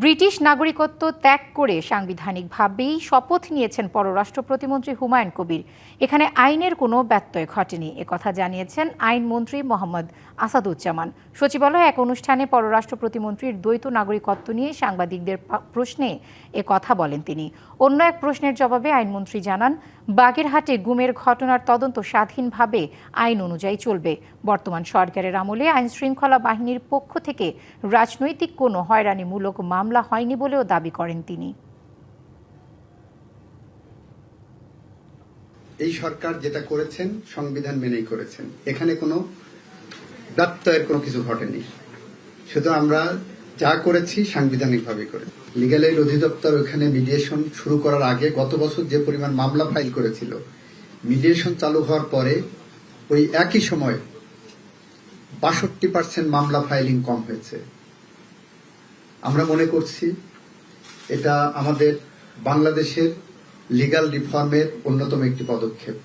British নাগরিকত্ব ত্যাগ করে সাংবিধানিকভাবেই শপথ নিয়েছেন পররাষ্ট্র প্রতিমন্ত্রী হুমায়ুন কবির। এখানে আইনের কোনো ব্যত্যয় ঘটেনি, একথা জানিয়েছেন আইনমন্ত্রী মোহাম্মদ আসাদুজ্জামান। সচিবালয়ে এক অনুষ্ঠানে পররাষ্ট্র প্রতিমন্ত্রীর দ্বৈত নাগরিকত্ব নিয়ে সাংবাদিকদের প্রশ্নে কথা বলেন তিনি। অন্য এক প্রশ্নের জবাবে আইনমন্ত্রী জানান, বাগেরহাটে গুমের ঘটনার তদন্ত স্বাধীনভাবে আইন অনুযায়ী চলবে। বর্তমান সরকারের আমলে আইনশৃঙ্খলা বাহিনীর পক্ষ থেকে রাজনৈতিক কোনো হয়রানিমূলক মামলা হয়নি বলেও দাবি করেন তিনি। এই সরকার যেটা করেছেন সংবিধান মেনেই করেছেন, এখানে কোনো ব্যত্যয়ের কোনো কিছু ঘটেনি। সুতরাং আমরা যা করেছি সাংবিধানিকভাবে করে। লিগ্যাল এইড অধিদপ্তর ওখানে মিডিয়েশন শুরু করার আগে গত বছর যে পরিমাণ মামলা ফাইল করেছিল, মিডিয়েশন চালু হওয়ার পরে ওই একই সময় ৬২% মামলা ফাইলিং কম হয়েছে। আমরা মনে করছি এটা আমাদের বাংলাদেশের লিগ্যাল রিফর্মের অন্যতম একটি পদক্ষেপ।